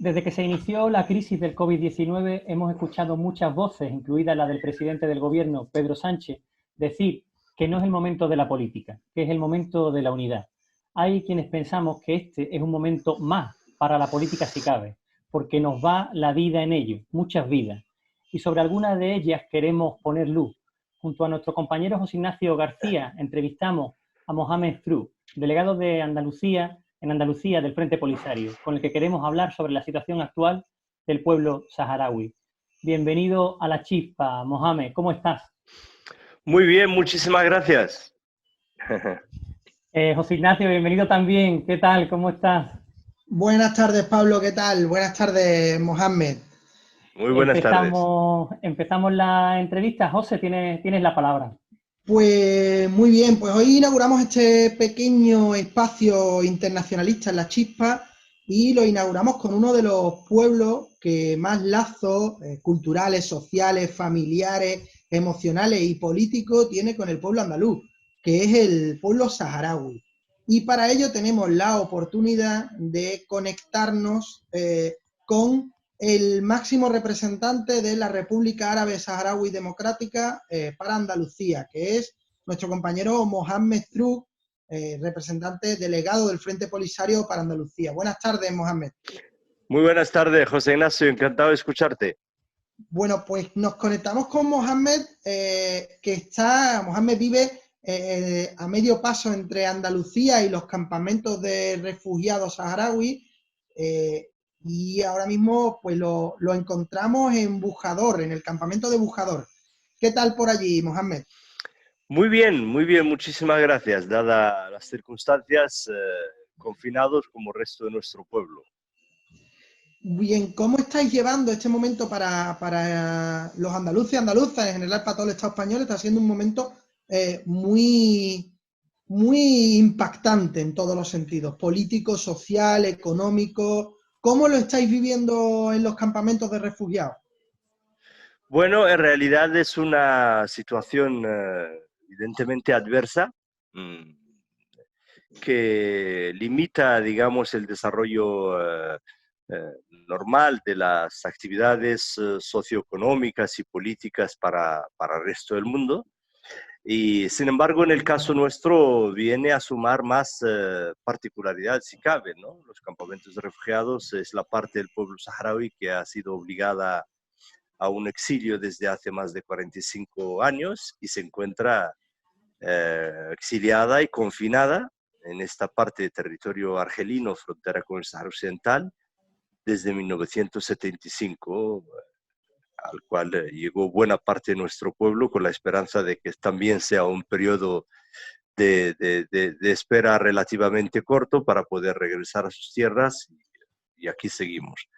Desde que se inició la crisis del COVID-19 hemos escuchado muchas voces, incluida la del presidente del gobierno, Pedro Sánchez, decir que no es el momento de la política, que es el momento de la unidad. Hay quienes pensamos que este es un momento más para la política si cabe, porque nos va la vida en ello, muchas vidas. Y sobre algunas de ellas queremos poner luz. Junto a nuestro compañero José Ignacio García entrevistamos a Mohamed Froug, delegado de Andalucía en Andalucía del Frente Polisario, con el que queremos hablar sobre la situación actual del pueblo saharaui. Bienvenido a La Chispa, Mohamed, ¿cómo estás? Muy bien, muchísimas gracias. José Ignacio, bienvenido también, ¿qué tal? ¿Cómo estás? Buenas tardes, Pablo, ¿qué tal? Buenas tardes, Mohamed. Muy buenas tardes. Empezamos la entrevista. José, tienes la palabra. Pues muy bien, pues hoy inauguramos este pequeño espacio internacionalista en La Chispa y lo inauguramos con uno de los pueblos que más lazos culturales, sociales, familiares, emocionales y políticos tiene con el pueblo andaluz, que es el pueblo saharaui. Y para ello tenemos la oportunidad de conectarnos con el máximo representante de la República Árabe Saharaui Democrática para Andalucía, que es nuestro compañero Mohamed Froug, representante delegado del Frente Polisario para Andalucía. Buenas tardes, Mohamed. Muy buenas tardes, José Ignacio, encantado de escucharte. Bueno, pues nos conectamos con Mohamed, Mohamed vive a medio paso entre Andalucía y los campamentos de refugiados saharauis, y ahora mismo pues lo encontramos en Bujador, en el campamento de Bujador. ¿Qué tal por allí, Mohamed? Muy bien, muchísimas gracias, dadas las circunstancias, confinados como el resto de nuestro pueblo. Bien, ¿cómo estáis llevando este momento para los andaluces y andaluzas, en general para todo el Estado español? Está siendo un momento muy impactante en todos los sentidos, político, social, económico. ¿Cómo lo estáis viviendo en los campamentos de refugiados? Bueno, en realidad es una situación evidentemente adversa, que limita, digamos, el desarrollo normal de las actividades socioeconómicas y políticas para el resto del mundo. Y sin embargo, en el caso nuestro viene a sumar más particularidad, si cabe, ¿no? Los campamentos de refugiados es la parte del pueblo saharaui que ha sido obligada a un exilio desde hace más de 45 años y se encuentra exiliada y confinada en esta parte de territorio argelino, frontera con el Sahara Occidental, desde 1975, al cual llegó buena parte de nuestro pueblo con la esperanza de que también sea un periodo de espera relativamente corto para poder regresar a sus tierras, y aquí seguimos.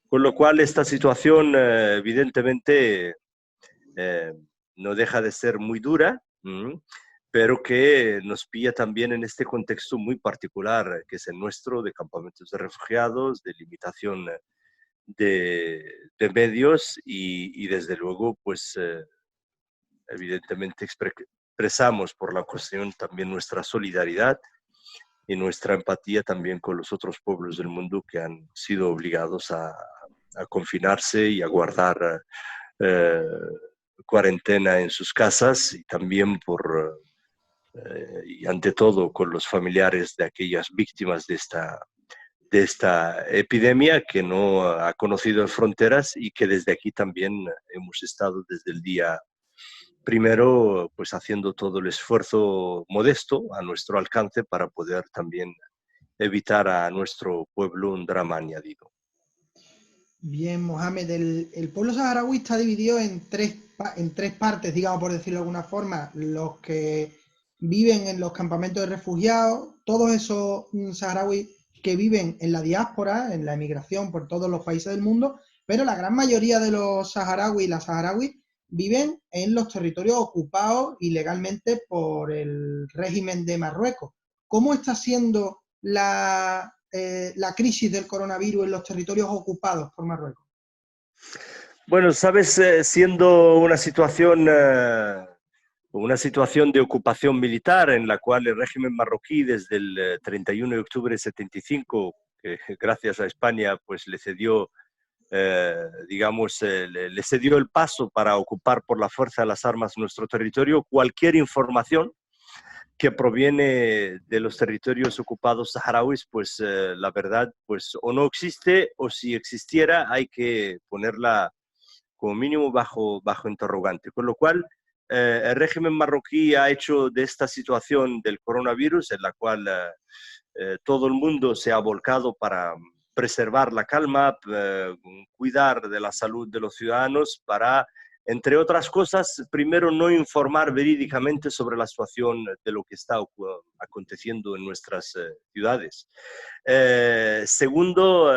Con lo cual esta situación evidentemente no deja de ser muy dura, pero que nos pilla también en este contexto muy particular que es el nuestro, de campamentos de refugiados, de limitación de medios y desde luego, pues evidentemente expresamos por la cuestión también nuestra solidaridad y nuestra empatía también con los otros pueblos del mundo que han sido obligados a confinarse y a guardar cuarentena en sus casas, y también y ante todo con los familiares de aquellas víctimas de esta epidemia que no ha conocido fronteras y que desde aquí también hemos estado desde el día primero pues haciendo todo el esfuerzo modesto a nuestro alcance para poder también evitar a nuestro pueblo un drama añadido. Bien, Mohamed, el pueblo saharaui está dividido en tres partes, digamos, por decirlo de alguna forma. Los que viven en los campamentos de refugiados, todos esos saharauis que viven en la diáspora, en la emigración por todos los países del mundo, pero la gran mayoría de los saharauis y las saharauis viven en los territorios ocupados ilegalmente por el régimen de Marruecos. ¿Cómo está siendo la crisis del coronavirus en los territorios ocupados por Marruecos? Bueno, sabes, siendo una situación de ocupación militar en la cual el régimen marroquí desde el 31 de octubre de 75, que gracias a España pues le cedió, digamos, le cedió el paso para ocupar por la fuerza de las armas nuestro territorio. Cualquier información que proviene de los territorios ocupados saharauis, pues la verdad, pues o no existe, o si existiera hay que ponerla como mínimo bajo interrogante. Con lo cual, el régimen marroquí ha hecho de esta situación del coronavirus, en la cual todo el mundo se ha volcado para preservar la calma, cuidar de la salud de los ciudadanos, para, entre otras cosas, primero no informar verídicamente sobre la situación de lo que está aconteciendo en nuestras ciudades. Segundo,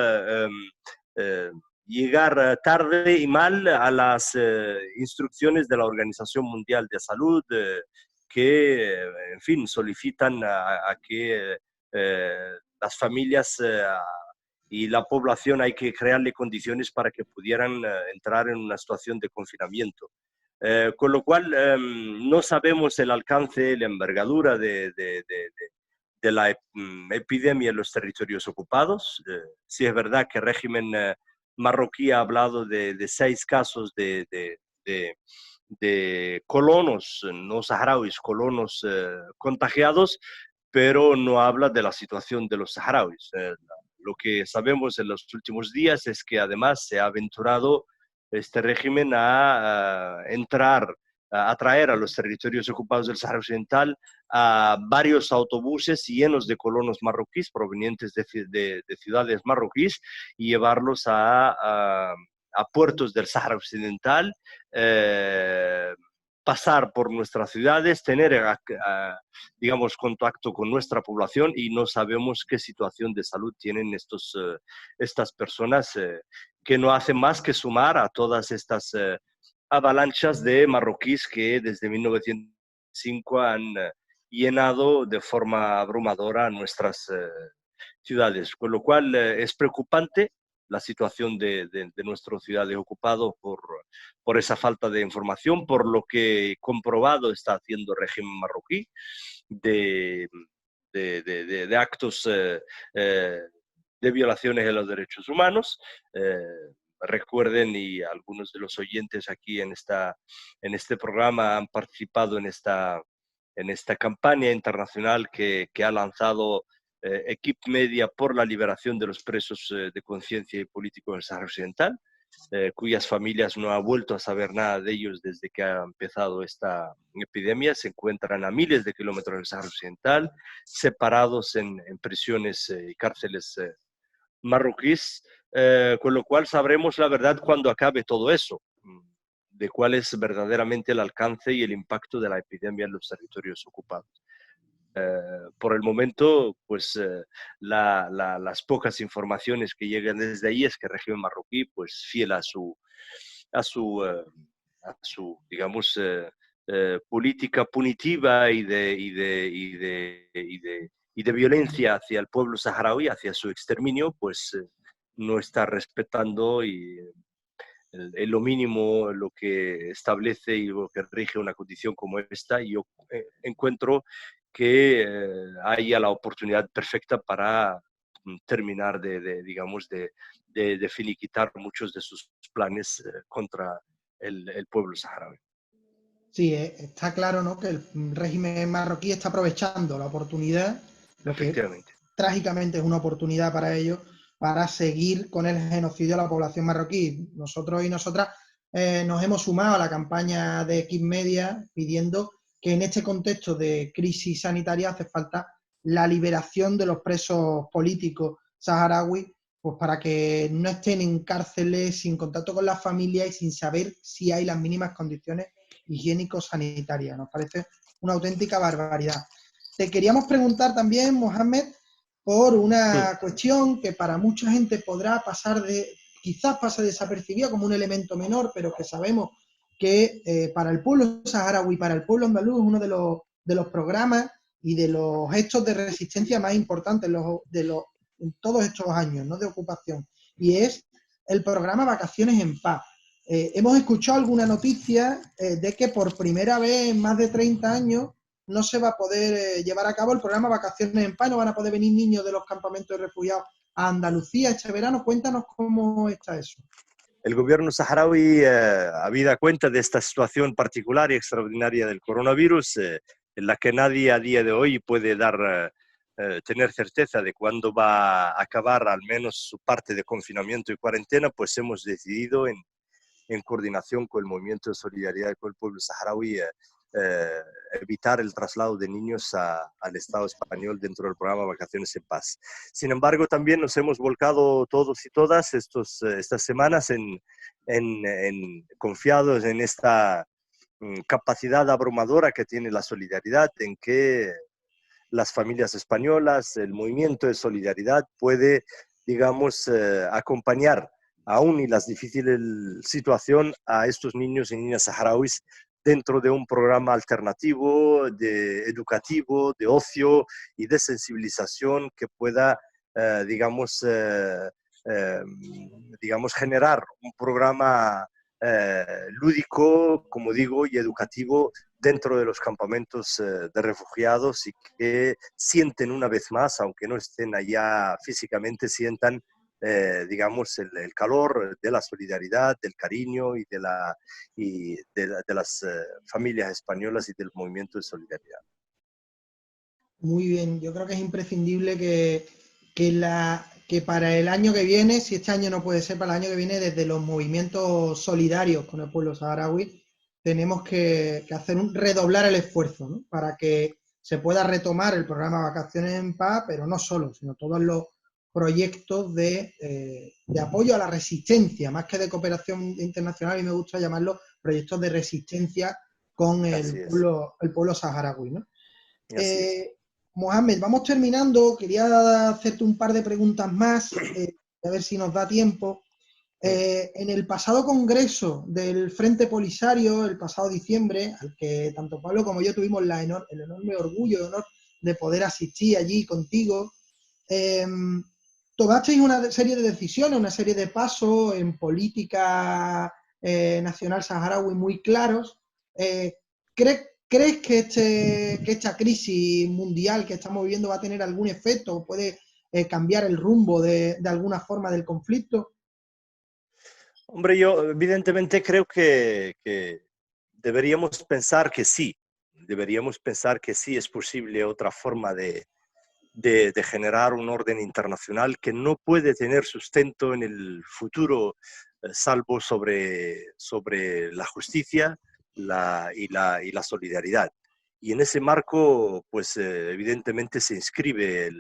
llegar tarde y mal a las instrucciones de la Organización Mundial de Salud, que, en fin, solicitan a que las familias y la población hay que crearle condiciones para que pudieran entrar en una situación de confinamiento. Con lo cual, no sabemos el alcance, la envergadura de la epidemia en los territorios ocupados. Sí es verdad que el régimen marroquí ha hablado de 6 casos de colonos, no saharauis, colonos contagiados, pero no habla de la situación de los saharauis. Lo que sabemos en los últimos días es que además se ha aventurado este régimen a entrar, a traer a los territorios ocupados del Sáhara Occidental a varios autobuses llenos de colonos marroquíes provenientes de ciudades marroquíes y llevarlos a puertos del Sáhara Occidental, pasar por nuestras ciudades, tener, digamos, contacto con nuestra población, y no sabemos qué situación de salud tienen estas personas, que no hacen más que sumar a todas estas avalanchas de marroquíes que desde 1905 han llenado de forma abrumadora nuestras ciudades. Con lo cual es preocupante la situación de nuestras ciudades ocupadas por esa falta de información, por lo que comprobado está haciendo el régimen marroquí de actos de violaciones de los derechos humanos. Recuerden, y algunos de los oyentes aquí en este programa han participado en esta campaña internacional que ha lanzado Equip Media por la liberación de los presos de conciencia y políticos del Sáhara Occidental, cuyas familias no han vuelto a saber nada de ellos desde que ha empezado esta epidemia. Se encuentran a miles de kilómetros del Sáhara Occidental, separados en prisiones y cárceles marroquíes, con lo cual sabremos la verdad cuando acabe todo eso, de cuál es verdaderamente el alcance y el impacto de la epidemia en los territorios ocupados. Por el momento, pues las pocas informaciones que llegan desde ahí es que el régimen marroquí, pues fiel a su digamos, política punitiva y de violencia hacia el pueblo saharaui, hacia su exterminio, pues no está respetando en lo mínimo lo que establece y lo que rige una condición como esta. Y yo encuentro que haya la oportunidad perfecta para terminar digamos, de finiquitar muchos de sus planes contra el pueblo saharaui. Sí, está claro, ¿no?, que el régimen marroquí está aprovechando la oportunidad, lo que trágicamente es una oportunidad para ellos, para seguir con el genocidio a la población marroquí. Nosotros y nosotras nos hemos sumado a la campaña de Equip Media pidiendo que en este contexto de crisis sanitaria hace falta la liberación de los presos políticos saharauis, pues para que no estén en cárceles, sin contacto con la familia y sin saber si hay las mínimas condiciones higiénico-sanitarias. Nos parece una auténtica barbaridad. Te queríamos preguntar también, Mohamed, por una cuestión que para mucha gente podrá quizás pase desapercibida como un elemento menor, pero que sabemos que para el pueblo saharaui, para el pueblo andaluz, es uno de los programas y de los gestos de resistencia más importantes en todos estos años, ¿no?, de ocupación, y es el programa Vacaciones en Paz. Hemos escuchado alguna noticia de que por primera vez en más de 30 años no se va a poder llevar a cabo el programa Vacaciones en Paz, no van a poder venir niños de los campamentos de refugiados a Andalucía este verano. Cuéntanos cómo está eso. El gobierno saharaui, habida cuenta de esta situación particular y extraordinaria del coronavirus, en la que nadie a día de hoy puede tener certeza de cuándo va a acabar al menos su parte de confinamiento y cuarentena, pues hemos decidido, en coordinación con el movimiento de solidaridad con el pueblo saharaui, evitar el traslado de niños al Estado español dentro del programa Vacaciones en Paz. Sin embargo, también nos hemos volcado todos y todas estas semanas confiados en esta capacidad abrumadora que tiene la solidaridad, en que las familias españolas, el movimiento de solidaridad puede, digamos, acompañar aún en la difícil situación a estos niños y niñas saharauis dentro de un programa alternativo, educativo, de ocio y de sensibilización que pueda, digamos, generar un programa lúdico, como digo, y educativo dentro de los campamentos de refugiados, y que sienten una vez más, aunque no estén allá físicamente, sientan digamos, el calor de la solidaridad, del cariño y de las familias españolas y del movimiento de solidaridad. Muy bien, yo creo que es imprescindible que para el año que viene, si este año no puede ser, para el año que viene, desde los movimientos solidarios con el pueblo saharaui, tenemos que redoblar el esfuerzo, ¿no? Para que se pueda retomar el programa Vacaciones en Paz, pero no solo, sino todos los proyectos de apoyo a la resistencia, más que de cooperación internacional, y me gusta llamarlo proyectos de resistencia con el pueblo saharaui, ¿no? Mohamed, vamos terminando. Quería hacerte un par de preguntas más, a ver si nos da tiempo. En el pasado congreso del Frente Polisario, el pasado diciembre, al que tanto Pablo como yo tuvimos el enorme orgullo y honor de poder asistir allí contigo, tomasteis una serie de decisiones, una serie de pasos en política nacional saharaui muy claros. ¿Crees que esta crisis mundial que estamos viviendo va a tener algún efecto o puede cambiar el rumbo de alguna forma del conflicto? Hombre, yo evidentemente creo que deberíamos pensar que sí. Deberíamos pensar que sí es posible otra forma de generar un orden internacional que no puede tener sustento en el futuro, salvo sobre la justicia y la solidaridad. Y en ese marco, pues evidentemente se inscribe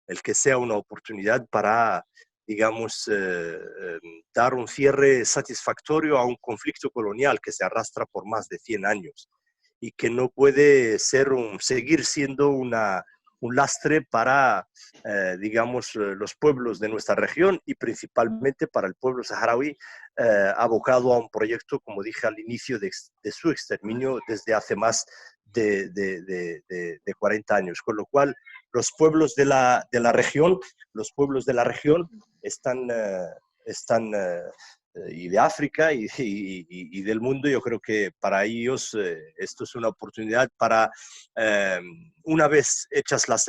el que sea una oportunidad para, digamos, dar un cierre satisfactorio a un conflicto colonial que se arrastra por más de 100 años y que no puede seguir siendo un lastre para, digamos, los pueblos de nuestra región y principalmente para el pueblo saharaui, abocado a un proyecto, como dije al inicio, de su exterminio desde hace más de 40 años. Con lo cual, los pueblos de la región están y de África y del mundo, yo creo que para ellos esto es una oportunidad para, una vez hechas las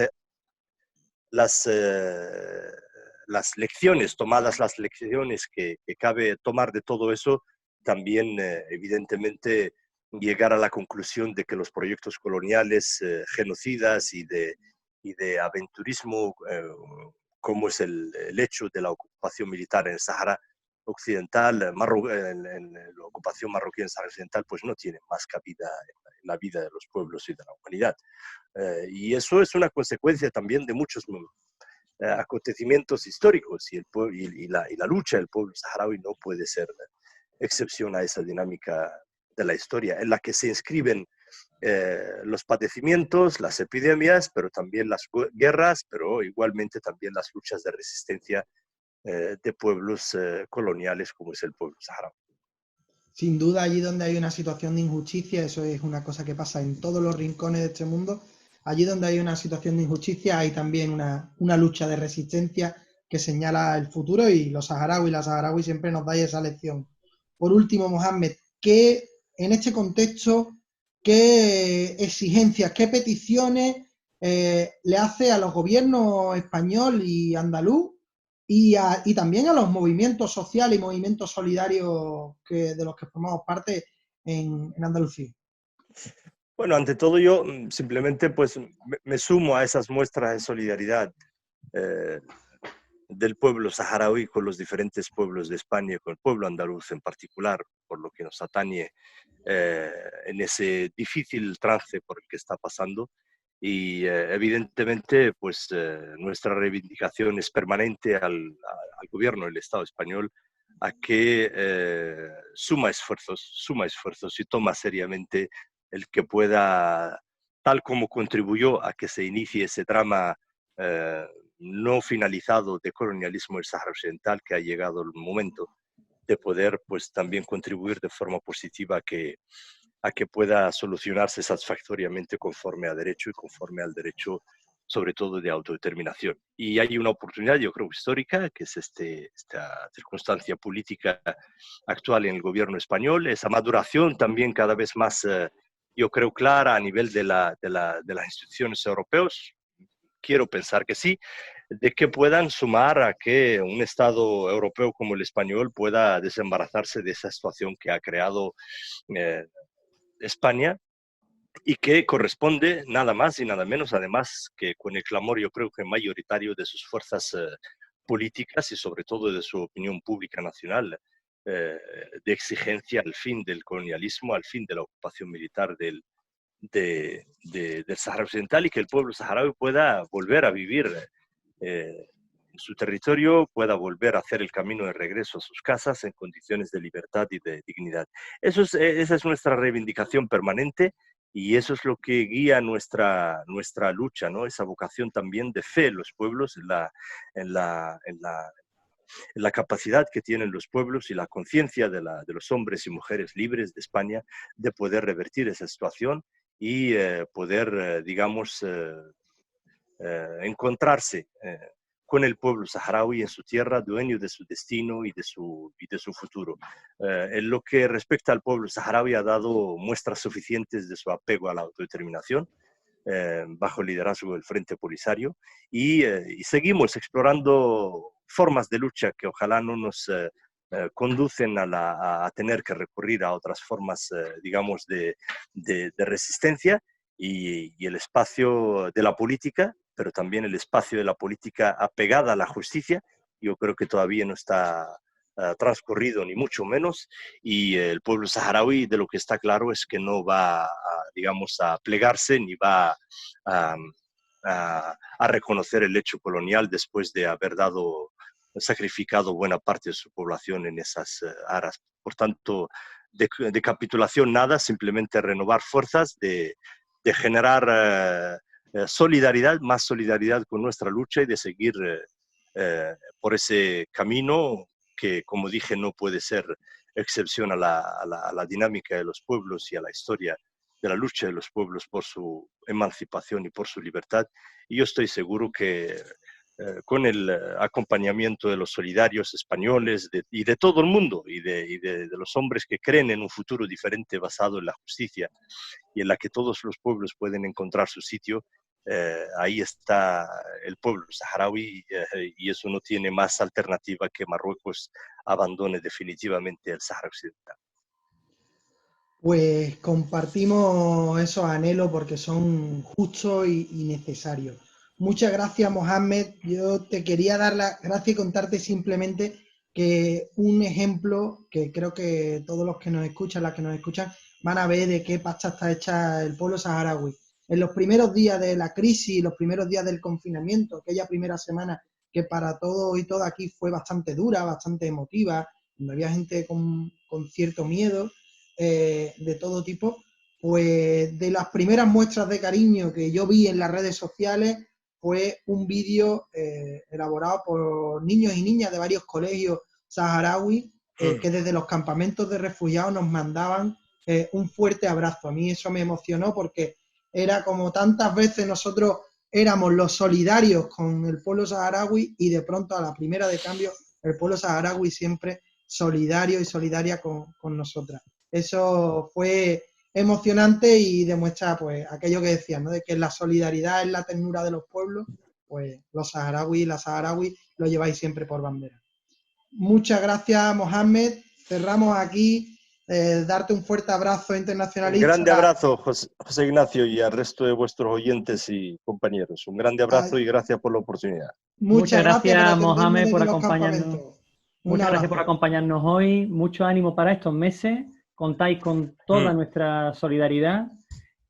lecciones, tomadas las lecciones que cabe tomar de todo eso, también evidentemente llegar a la conclusión de que los proyectos coloniales genocidas y de aventurismo, como es el hecho de la ocupación militar en el Sahara Occidental, en la ocupación marroquí en Sahara Occidental, pues no tiene más cabida en la vida de los pueblos y de la humanidad. Y eso es una consecuencia también de muchos acontecimientos históricos, y la lucha del pueblo saharaui no puede ser excepción a esa dinámica de la historia, en la que se inscriben los padecimientos, las epidemias, pero también las guerras, pero igualmente también las luchas de resistencia de pueblos coloniales como es el pueblo saharaui. Sin duda, allí donde hay una situación de injusticia, eso es una cosa que pasa en todos los rincones de este mundo, allí donde hay una situación de injusticia hay también una lucha de resistencia que señala el futuro, y los saharauis y las saharauis siempre nos dais esa lección. Por último, Mohamed, en este contexto, ¿qué exigencias, qué peticiones le hace a los gobiernos español y andaluz y también a los movimientos sociales y movimientos solidarios de los que formamos parte en Andalucía. Bueno, ante todo yo simplemente pues me sumo a esas muestras de solidaridad del pueblo saharaui con los diferentes pueblos de España, con el pueblo andaluz en particular, por lo que nos atañe en ese difícil trance por el que está pasando. Y evidentemente pues nuestra reivindicación es permanente al gobierno del Estado español a que suma esfuerzos y toma seriamente el que pueda, tal como contribuyó a que se inicie ese drama no finalizado de colonialismo del Sáhara Occidental, que ha llegado el momento de poder pues también contribuir de forma positiva a que pueda solucionarse satisfactoriamente conforme a derecho y conforme al derecho sobre todo de autodeterminación. Y hay una oportunidad, yo creo, histórica, que es esta circunstancia política actual en el gobierno español, esa maduración también cada vez más, yo creo, clara a nivel de las instituciones europeas. Quiero pensar que sí, de que puedan sumar a que un Estado europeo como el español pueda desembarazarse de esa situación que ha creado España y que corresponde nada más y nada menos, además, que con el clamor, yo creo que mayoritario de sus fuerzas políticas y sobre todo de su opinión pública nacional, de exigencia al fin del colonialismo, al fin de la ocupación militar del Sáhara Occidental y que el pueblo saharaui pueda volver a vivir en su territorio, pueda volver a hacer el camino de regreso a sus casas en condiciones de libertad y de dignidad. Esa es nuestra reivindicación permanente y eso es lo que guía nuestra lucha, ¿no? Esa vocación también de fe en los pueblos, en la capacidad que tienen los pueblos y la conciencia de los hombres y mujeres libres de España de poder revertir esa situación y poder, digamos, encontrarse con el pueblo saharaui en su tierra, dueño de su destino y de su futuro. En lo que respecta al pueblo saharaui, ha dado muestras suficientes de su apego a la autodeterminación, bajo el liderazgo del Frente Polisario, y seguimos explorando formas de lucha que ojalá no nos conducen a tener que recurrir a otras formas, digamos, de resistencia, y el espacio de la política, pero también el espacio de la política apegada a la justicia, yo creo que todavía no está transcurrido, ni mucho menos, y el pueblo saharaui de lo que está claro es que no va, digamos, a plegarse ni va a reconocer el hecho colonial después de haber sacrificado buena parte de su población en esas aras. Por tanto, de capitulación nada, simplemente renovar fuerzas, de generar solidaridad, más solidaridad con nuestra lucha y de seguir por ese camino que, como dije, no puede ser excepción a la dinámica de los pueblos y a la historia de la lucha de los pueblos por su emancipación y por su libertad. Y yo estoy seguro que con el acompañamiento de los solidarios españoles y de todo el mundo y de los hombres que creen en un futuro diferente basado en la justicia y en la que todos los pueblos pueden encontrar su sitio, ahí está el pueblo saharaui y eso no tiene más alternativa que Marruecos abandone definitivamente el Sáhara Occidental. Pues compartimos esos anhelos porque son justos y necesarios. Muchas gracias, Mohamed. Yo te quería dar las gracias y contarte simplemente que un ejemplo que creo que todos los que nos escuchan, las que nos escuchan, van a ver de qué pasta está hecha el pueblo saharaui. En los primeros días de la crisis, los primeros días del confinamiento, aquella primera semana que para todos y todas aquí fue bastante dura, bastante emotiva, donde había gente con cierto miedo, de todo tipo, pues de las primeras muestras de cariño que yo vi en las redes sociales fue un vídeo elaborado por niños y niñas de varios colegios saharauis que desde los campamentos de refugiados nos mandaban un fuerte abrazo. A mí eso me emocionó porque era como tantas veces nosotros éramos los solidarios con el pueblo saharaui y de pronto a la primera de cambio el pueblo saharaui siempre solidario y solidaria con nosotras. Eso fue emocionante y demuestra pues aquello que decían, ¿no? De que la solidaridad es la ternura de los pueblos, pues los saharauis y las saharauis lo lleváis siempre por bandera. Muchas gracias, Mohamed. Cerramos aquí. Darte un fuerte abrazo internacionalista. Un grande abrazo, José Ignacio, y al resto de vuestros oyentes y compañeros. Un grande abrazo y gracias por la oportunidad. Muchas gracias, Mohamed, por acompañarnos. Muchas gracias por acompañarnos hoy. Mucho ánimo para estos meses. Contáis con toda nuestra solidaridad.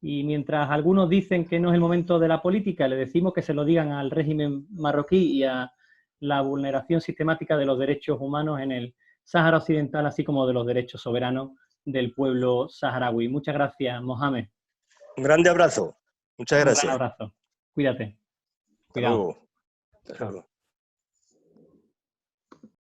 Y mientras algunos dicen que no es el momento de la política, le decimos que se lo digan al régimen marroquí y a la vulneración sistemática de los derechos humanos en el Sáhara Occidental, así como de los derechos soberanos del pueblo saharaui. Muchas gracias, Mohamed. Un grande abrazo. Muchas gracias. Un gran abrazo. Cuídate. Hasta luego. Hasta luego.